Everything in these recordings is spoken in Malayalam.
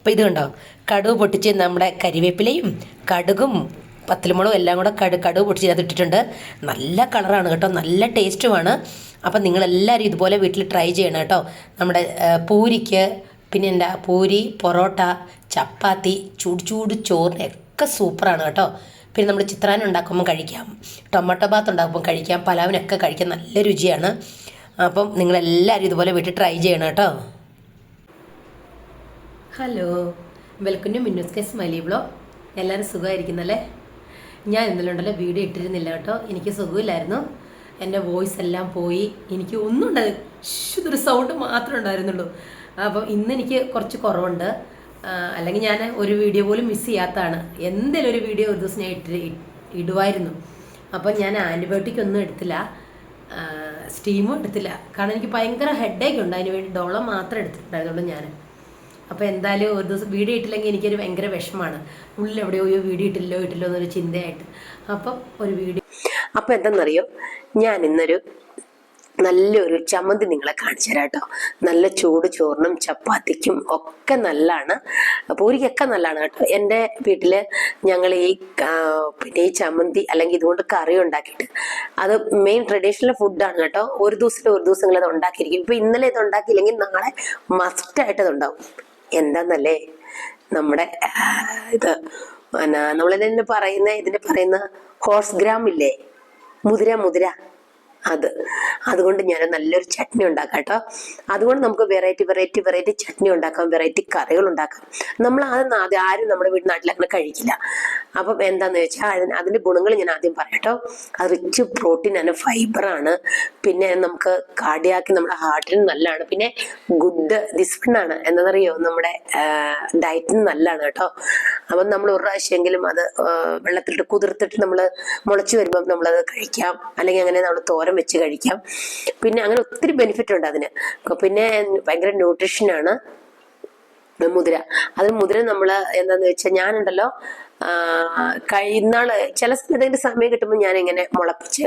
അപ്പോൾ ഇത് കണ്ടോ, കടുക് പൊട്ടിച്ച് നമ്മുടെ കരിവേപ്പിലയും കടുകും പത്തലുമുളകും എല്ലാം കൂടെ കടുക് പൊട്ടിച്ച് അത് ഇട്ടിട്ടുണ്ട്. നല്ല കളറാണ് കേട്ടോ, നല്ല ടേസ്റ്റുമാണ്. അപ്പം നിങ്ങളെല്ലാവരും ഇതുപോലെ വീട്ടിൽ ട്രൈ ചെയ്യണം കേട്ടോ. നമ്മുടെ പൂരിക്ക്, പിന്നെ എന്താ പൂരി, പൊറോട്ട, ചപ്പാത്തി, ചൂട് ചോറിനൊക്കെ സൂപ്പറാണ് കേട്ടോ. പിന്നെ നമ്മൾ ചിത്രാൻ ഉണ്ടാക്കുമ്പോൾ കഴിക്കാം, ടൊമാറ്റോ ബാത്ത് ഉണ്ടാക്കുമ്പോൾ കഴിക്കാം, പലാവിനൊക്കെ കഴിക്കാം, നല്ല രുചിയാണ്. അപ്പം നിങ്ങളെല്ലാവരും ഇതുപോലെ വീട്ടിൽ ട്രൈ ചെയ്യണം കേട്ടോ. Hello, welcome to Minnus K smiley vlog. എല്ലാവരും സുഖമായിരിക്കുന്നല്ലേ? ഞാൻ ഇന്നലെ ഉണ്ടല്ലോ വീഡിയോ ഇട്ടിരുന്നില്ല കേട്ടോ, എനിക്ക് സുഖമില്ലായിരുന്നു. എൻ്റെ വോയിസ് എല്ലാം പോയി, എനിക്ക് ഒന്നും ഉണ്ടായിരുന്നു, ഇതൊരു സൗണ്ട് മാത്രമേ ഉണ്ടായിരുന്നുള്ളൂ. അപ്പം ഇന്നെനിക്ക് കുറച്ച് കുറവുണ്ട്. അല്ലെങ്കിൽ ഞാൻ ഒരു വീഡിയോ പോലും മിസ് ചെയ്യാത്തതാണ്. എന്തെങ്കിലും ഒരു വീഡിയോ ഒരു ദിവസം ഞാൻ ഇടുമായിരുന്നു. അപ്പം ഞാൻ ആൻറ്റിബയോട്ടിക് ഒന്നും എടുത്തില്ല, സ്റ്റീമും എടുത്തില്ല. കാരണം എനിക്ക് ഭയങ്കര ഹെഡേക്ക് ഉണ്ട്, അതിന് വേണ്ടി ഡോളോ മാത്രമേ എടുത്തിട്ടുണ്ടായിരുന്നുള്ളൂ ഞാൻ. അപ്പോൾ എന്തായാലും ഒരു ദിവസം വീഡിയോ ഇട്ടില്ലെങ്കിൽ എനിക്കൊരു ഭയങ്കര വിഷമമാണ്. ഉള്ളിൽ എവിടെയോ വീഡിയോ ഇട്ടില്ലോ എന്നൊരു ചിന്തയായിട്ട്. അപ്പം ഒരു വീഡിയോ. അപ്പോൾ എന്താണെന്നറിയോ, ഞാൻ ഇന്നൊരു നല്ലൊരു ചമ്മന്തി നിങ്ങളെ കാണിച്ചു തരാം കേട്ടോ. നല്ല ചൂട് ചോറിനും ചപ്പാത്തിക്കും ഒക്കെ നല്ലതാണ്, പൂരിക്കൊക്കെ നല്ലതാണ് കേട്ടോ. എൻ്റെ വീട്ടിൽ ഞങ്ങൾ പിന്നെ ഈ ചമ്മന്തി അല്ലെങ്കിൽ ഇതുകൊണ്ട് കറി ഉണ്ടാക്കിയിട്ട്, അത് മെയിൻ ട്രഡീഷണൽ ഫുഡാണ് കേട്ടോ. ഒരു ദിവസങ്ങൾ അത് ഉണ്ടാക്കിയിരിക്കും. ഇപ്പം ഇന്നലെ ഇത് ഉണ്ടാക്കിയില്ലെങ്കിൽ നാളെ മസ്റ്റായിട്ട് അത് ഉണ്ടാവും. എന്താന്നല്ലേ, നമ്മുടെ ഇത് നമ്മളിതിന് പറയുന്ന ഹോഴ്സ് ഗ്രാം ഇല്ലേ, മുതിര അതുകൊണ്ട് ഞാൻ നല്ലൊരു ചട്നി ഉണ്ടാക്കാം കേട്ടോ. അതുകൊണ്ട് നമുക്ക് വെറൈറ്റി ചട്നി ഉണ്ടാക്കാം, വെറൈറ്റി കറികൾ ഉണ്ടാക്കാം. നമ്മൾ ആരും നമ്മുടെ നാട്ടിൽ അങ്ങനെ കഴിക്കില്ല. അപ്പം എന്താണെന്ന് വെച്ചാൽ അതിൻ്റെ ഗുണങ്ങൾ ഞാൻ ആദ്യം പറയാട്ടോ. അത് റിച്ച് പ്രോട്ടീനാണ്, ഫൈബറാണ്, പിന്നെ നമുക്ക് കാർഡിയാക്കി നമ്മുടെ ഹാർട്ടിന് നല്ലതാണ്, പിന്നെ ഗുഡ് ഡിസിപ്ലിനാണ്. എന്താണെന്നറിയോ, നമ്മുടെ ഡയറ്റിന് നല്ലതാണ് കേട്ടോ. അപ്പം നമ്മൾ ഒരു പ്രാവശ്യമെങ്കിലും അത് വെള്ളത്തിലിട്ട് കുതിർത്തിട്ട് നമ്മൾ മുളച്ച് വരുമ്പം നമ്മളത് കഴിക്കാം, അല്ലെങ്കിൽ അങ്ങനെ നമ്മൾ തോരൻ വെച്ച് കഴിക്കാം. പിന്നെ അങ്ങനെ ഒത്തിരി ബെനിഫിറ്റ് ഉണ്ട് അതിന്. പിന്നെ ഭയങ്കര ന്യൂട്രീഷനാണ് മുതിര നമ്മൾ എന്താന്ന് വെച്ചാൽ ഞാനുണ്ടല്ലോ കഴിയുന്നാള് ചില സമയത്ത് സമയം കിട്ടുമ്പോൾ ഞാൻ ഇങ്ങനെ മുളപ്പിച്ച്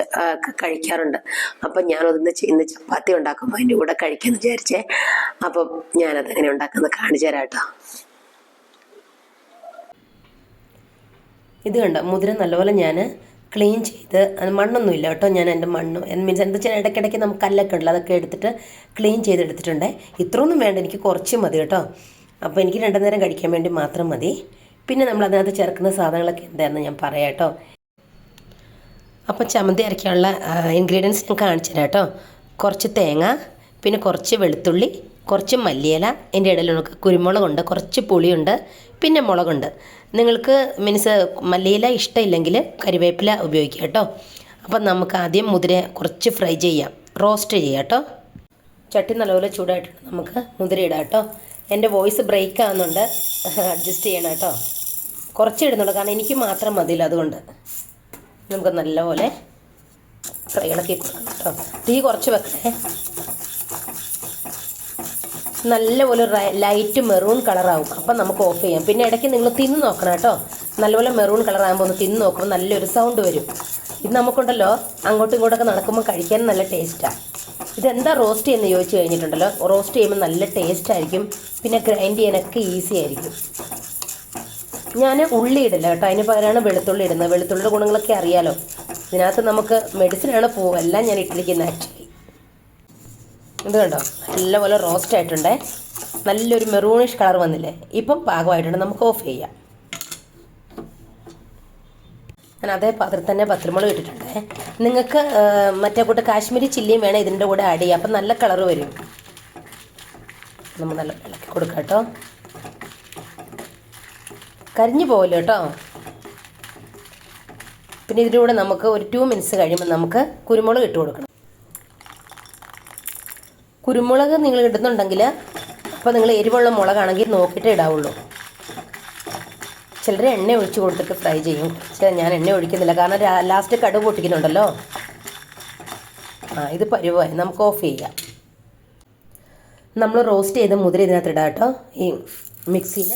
കഴിക്കാറുണ്ട്. അപ്പം ഞാനതൊന്ന് ഇന്ന് ചപ്പാത്തി ഉണ്ടാക്കുമ്പോൾ അതിൻ്റെ കൂടെ കഴിക്കാന്ന് വിചാരിച്ചേ. അപ്പം ഞാനതെങ്ങനെ ഉണ്ടാക്കുന്നത് കാണിച്ചു തരാം കേട്ടോ. ഇത് കണ്ടോ, മുതിര നല്ലപോലെ ഞാൻ ക്ലീൻ ചെയ്ത്, അത് മണ്ണൊന്നുമില്ല കേട്ടോ. ഞാൻ എൻ്റെ മീൻസ് എന്താ വെച്ചാൽ ഇടയ്ക്കിടയ്ക്ക് നമുക്ക് കല്ലൊക്കെ ഉണ്ടല്ലോ, അതൊക്കെ എടുത്തിട്ട് ക്ലീൻ ചെയ്തെടുത്തിട്ടുണ്ട്. ഇത്രയൊന്നും വേണ്ട, എനിക്ക് കുറച്ച് മതി കേട്ടോ. അപ്പോൾ എനിക്ക് 2 നേരം കഴിക്കാൻ വേണ്ടി മാത്രം മതി. പിന്നെ നമ്മൾ അതിനകത്ത് ചേർക്കുന്ന സാധനങ്ങളൊക്കെ എന്താണെന്ന് ഞാൻ പറയാം കേട്ടോ. അപ്പോൾ ചമ്മന്തി അരയ്ക്കാനുള്ള ഇൻഗ്രീഡിയൻസ് ഞാൻ കാണിച്ചു തരാം കേട്ടോ. കുറച്ച് തേങ്ങ, പിന്നെ കുറച്ച് വെളുത്തുള്ളി, കുറച്ച് മല്ലിയില, എൻ്റെ ഇടയിൽ നമുക്ക് കുരുമുളകുണ്ട്, കുറച്ച് പുളിയുണ്ട്, പിന്നെ മുളകുണ്ട്. നിങ്ങൾക്ക് മീൻസ് മല്ലിയില ഇഷ്ടമില്ലെങ്കിൽ കരിവേപ്പില ഉപയോഗിക്കുക കേട്ടോ. അപ്പം നമുക്ക് ആദ്യം മുതിര കുറച്ച് ഫ്രൈ ചെയ്യാം, റോസ്റ്റ് ചെയ്യാം കേട്ടോ. ചട്ടി നല്ലപോലെ ചൂടായിട്ടുണ്ട്, നമുക്ക് മുതിര ഇടാം കേട്ടോ. എൻ്റെ വോയിസ് ബ്രേക്ക് ആവുന്നുണ്ട്, അഡ്ജസ്റ്റ് ചെയ്യണം കേട്ടോ. കുറച്ച് ഇടുന്നുള്ളൂ, കാരണം എനിക്ക് മാത്രം മതിയില്ല, അതുകൊണ്ട് നമുക്ക് നല്ലപോലെ ഫ്രൈ ഇളക്കി കൊടുക്കണം കേട്ടോ. തീ കുറച്ച് വെക്കണേ. നല്ലപോലെ ലൈറ്റ് മെറൂൺ കളറാവും, അപ്പം നമുക്ക് ഓഫ് ചെയ്യാം. പിന്നെ ഇടയ്ക്ക് നിങ്ങൾ തിന്ന് നോക്കണം കേട്ടോ. നല്ലപോലെ മെറൂൺ കളറാകുമ്പോൾ ഒന്ന് തിന്ന് നോക്കുമ്പോൾ നല്ലൊരു സൗണ്ട് വരും. ഇത് നമുക്കുണ്ടല്ലോ അങ്ങോട്ടും ഇങ്ങോട്ടൊക്കെ നടക്കുമ്പോൾ കഴിക്കാൻ നല്ല ടേസ്റ്റാണ്. ഇതെന്താ റോസ്റ്റ് ചെയ്യുന്നത് ചോദിച്ചു കഴിഞ്ഞിട്ടുണ്ടല്ലോ, റോസ്റ്റ് ചെയ്യുമ്പോൾ നല്ല ടേസ്റ്റ് ആയിരിക്കും, പിന്നെ ഗ്രൈൻഡ് ചെയ്യാനൊക്കെ ഈസി ആയിരിക്കും. ഞാൻ ഉള്ളി ഇടില്ല കേട്ടോ, അതിന് പകരമാണ് വെളുത്തുള്ളി ഇടുന്നത്. വെളുത്തുള്ളിയുടെ ഗുണങ്ങളൊക്കെ അറിയാലോ. ഇതിനകത്ത് നമുക്ക് മെഡിസിനാണ് എല്ലാം ഞാൻ ഇട്ടിരിക്കുന്നത് ആക്ച്വലി. ഇത് കണ്ടോ, നല്ലപോലെ റോസ്റ്റ് ആയിട്ടുണ്ടേ, നല്ലൊരു മെറൂണിഷ് കളർ വന്നില്ലേ. ഇപ്പം പാകമായിട്ടുണ്ട്, നമുക്ക് ഓഫ് ചെയ്യാം. ഞാൻ അതേ പാത്രത്തിൽ തന്നെ പത്തലുമുളക് ഇട്ടിട്ടുണ്ടേ. നിങ്ങൾക്ക് മറ്റേ കൂട്ട് കാശ്മീരി ചില്ലിയും വേണം ഇതിൻ്റെ കൂടെ ആഡ് ചെയ്യാം, അപ്പം നല്ല കളർ വരും. നമ്മൾ നല്ല ഇളക്കി കൊടുക്കാം കേട്ടോ, കരിഞ്ഞു പോകില്ല കേട്ടോ. പിന്നെ ഇതിൻ്റെ കൂടെ നമുക്ക് ഒരു 2 മിനിറ്റ്സ് കഴിയുമ്പോൾ നമുക്ക് കുരുമുളക് ഇട്ട് കൊടുക്കണം. കുരുമുളക് നിങ്ങൾ ഇടുന്നുണ്ടെങ്കിൽ അപ്പോൾ നിങ്ങൾ എരിവുള്ള മുളകാണെങ്കിൽ നോക്കിയിട്ട് ഇടാവുള്ളൂ. ചിലർ എണ്ണ ഒഴിച്ച് കൊടുത്തിട്ട് ഫ്രൈ ചെയ്യും, ഞാൻ എണ്ണ ഒഴിക്കുന്നില്ല, കാരണം ലാസ്റ്റ് കടുക് പൊട്ടിക്കുന്നുണ്ടല്ലോ. ഇത് പരുവായി, നമുക്ക് ഓഫ് ചെയ്യാം. നമ്മൾ റോസ്റ്റ് ചെയ്ത മുതിര ഇതിനകത്ത് ഇടാം കേട്ടോ. ഈ മിക്സിയിൽ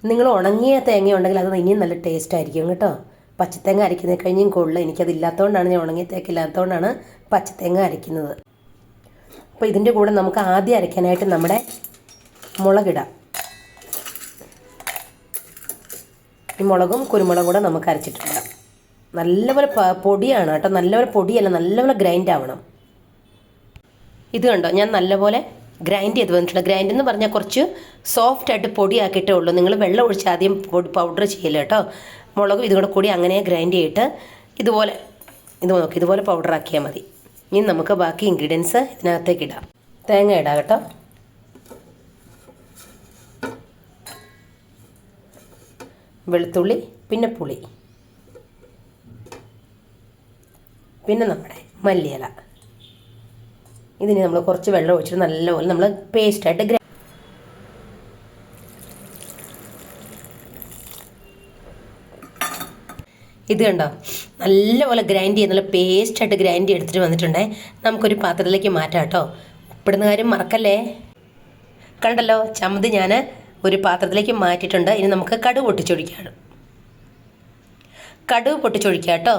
നിങ്ങൾ ഉണങ്ങിയ തേങ്ങ ഉണ്ടെങ്കിൽ അത് ഇനിയും നല്ല ടേസ്റ്റ് ആയിരിക്കും കേട്ടോ. പച്ചത്തേങ്ങ അരയ്ക്കുന്നത് കഴിഞ്ഞും കൊള്ളില്ല, എനിക്കതില്ലാത്തതുകൊണ്ടാണ്, ഞാൻ ഉണങ്ങിയ തേക്കില്ലാത്തതുകൊണ്ടാണ് പച്ചത്തേങ്ങ അരയ്ക്കുന്നത്. അപ്പോൾ ഇതിൻ്റെ കൂടെ നമുക്ക് ആദ്യം അരയ്ക്കാനായിട്ട് നമ്മുടെ മുളകിടാം. ഈ മുളകും കുരുമുളകും കൂടെ നമുക്ക് അരച്ചിട്ടിടാം. നല്ലപോലെ പൊടിയാണ് കേട്ടോ, നല്ലപോലെ പൊടിയല്ല, നല്ലപോലെ ഗ്രൈൻഡ് ആവണം. ഇത് കണ്ടോ, ഞാൻ നല്ലപോലെ ഗ്രൈൻഡ് ചെയ്ത് വന്നിട്ടുണ്ട്. ഗ്രൈൻഡ് എന്ന് പറഞ്ഞാൽ കുറച്ച് സോഫ്റ്റായിട്ട് പൊടിയാക്കിയിട്ടേ ഉള്ളൂ. നിങ്ങൾ വെള്ളം ഒഴിച്ച് ആദ്യം പൗഡർ ചെയ്യില്ല കേട്ടോ. മുളകും ഇതും കൂടെ കൂടി അങ്ങനെ ഗ്രൈൻഡ് ചെയ്തിട്ട് ഇതുപോലെ ഇതുപോലെ പൗഡറാക്കിയാൽ മതി. ഇനി നമുക്ക് ബാക്കി ഇൻഗ്രീഡിയൻസ് ഇതിനകത്തേക്ക് ഇടാം. തേങ്ങ ഇടാം കേട്ടോ. വെളുത്തുള്ളി, പിന്നെ പുളി, പിന്നെ നമ്മുടെ മല്ലിയില. ഇതിന് നമ്മൾ കുറച്ച് വെള്ളം ഒഴിച്ചിട്ട് നല്ലപോലെ നമ്മൾ പേസ്റ്റായിട്ട് ഇത് കണ്ടോ, നല്ലപോലെ ഗ്രൈൻഡ് ചെയ്ത് നല്ല പേസ്റ്റായിട്ട് ഗ്രൈൻഡ് എടുത്തിട്ട് വന്നിട്ടുണ്ടേ. നമുക്കൊരു പാത്രത്തിലേക്ക് മാറ്റാം കേട്ടോ. ഉപ്പിടുന്ന കാര്യം മറക്കല്ലേ. കണ്ടല്ലോ, ചമ്മന്തി ഞാൻ ഒരു പാത്രത്തിലേക്ക് മാറ്റിയിട്ടുണ്ട്. ഇനി നമുക്ക് കടുക് പൊട്ടിച്ചൊഴിക്കാം കേട്ടോ.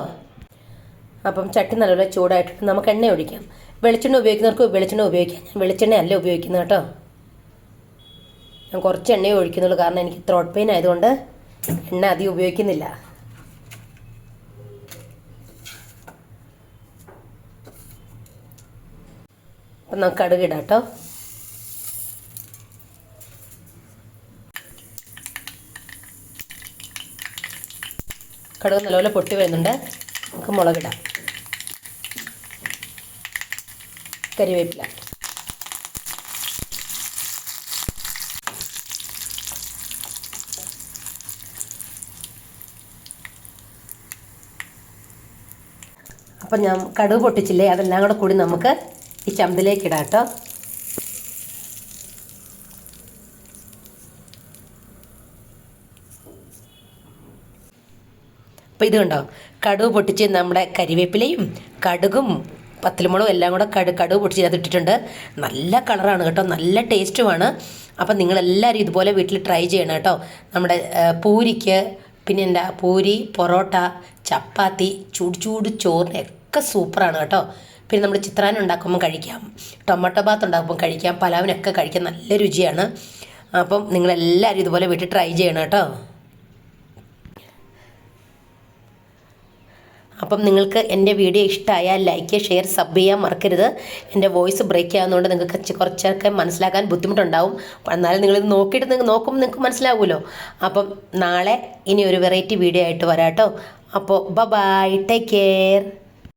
അപ്പം ചട്ടി നല്ലപോലെ ചൂടായിട്ടിട്ട് നമുക്ക് എണ്ണ ഒഴിക്കാം. വെളിച്ചെണ്ണ ഉപയോഗിക്കുന്നവർക്ക് വെളിച്ചെണ്ണ ഉപയോഗിക്കാം. ഞാൻ വെളിച്ചെണ്ണ അല്ല ഉപയോഗിക്കുന്നത് കേട്ടോ. ഞാൻ കുറച്ച് എണ്ണയെ ഒഴിക്കുന്നുള്ളൂ, കാരണം എനിക്ക് ത്രോട്ട് പെയിൻ ആയതുകൊണ്ട് എണ്ണ അധികം ഉപയോഗിക്കുന്നില്ല. അപ്പം നമുക്ക് കടുക് ഇടാം കേട്ടോ. കടുക് നല്ലപോലെ പൊട്ടി വരുന്നുണ്ട്. നമുക്ക് മുളകിടാം, കരിവേപ്പില, അപ്പം ഞാൻ കടുക് പൊട്ടിച്ചില്ലേ, അതെല്ലാം കൂടെ കൂടി നമുക്ക് ഈ ചമ്മന്തിയിലേക്ക് ഇടാം കേട്ടോ. അപ്പോൾ ഇത് കണ്ടോ, കടുക് പൊട്ടിച്ച് നമ്മുടെ കരിവേപ്പിലയും കടുകും പത്തലുമുളകും എല്ലാം കൂടെ കടുക് പൊട്ടിച്ച് അത് ഇട്ടിട്ടുണ്ട്. നല്ല കളറാണ് കേട്ടോ, നല്ല ടേസ്റ്റുമാണ്. അപ്പം നിങ്ങളെല്ലാവരും ഇതുപോലെ വീട്ടിൽ ട്രൈ ചെയ്യണം കേട്ടോ. നമ്മുടെ പൂരിക്ക്, പിന്നെ എന്താ പൂരി, പൊറോട്ട, ചപ്പാത്തി, ചൂട് ചോറിനൊക്കെ സൂപ്പറാണ് കേട്ടോ. പിന്നെ നമ്മൾ ചിത്രാന്നം ഉണ്ടാക്കുമ്പോൾ കഴിക്കാം, ടൊമാറ്റോ ബാത്ത് ഉണ്ടാക്കുമ്പോൾ കഴിക്കാം, പലാവിനൊക്കെ കഴിക്കാം, നല്ല രുചിയാണ്. അപ്പം നിങ്ങളെല്ലാവരും ഇതുപോലെ വീട്ടിൽ ട്രൈ ചെയ്യണം കേട്ടോ. അപ്പം നിങ്ങൾക്ക് എൻ്റെ വീഡിയോ ഇഷ്ടമായാൽ ലൈക്ക്, ഷെയർ, സബ് ചെയ്യാൻ മറക്കരുത്. എൻ്റെ വോയിസ് ബ്രേക്ക് ആകുന്നതുകൊണ്ട് നിങ്ങൾക്ക് കുറച്ചൊക്കെ മനസ്സിലാക്കാൻ ബുദ്ധിമുട്ടുണ്ടാവും. എന്നാലും നിങ്ങളിത് നോക്കിയിട്ട് നോക്കുമ്പോൾ നിങ്ങൾക്ക് മനസ്സിലാവുമല്ലോ. അപ്പം നാളെ ഇനി ഒരു വെറൈറ്റി വീഡിയോ ആയിട്ട് വരാം കേട്ടോ. അപ്പോൾ ബൈ, ടേക്ക് കെയർ.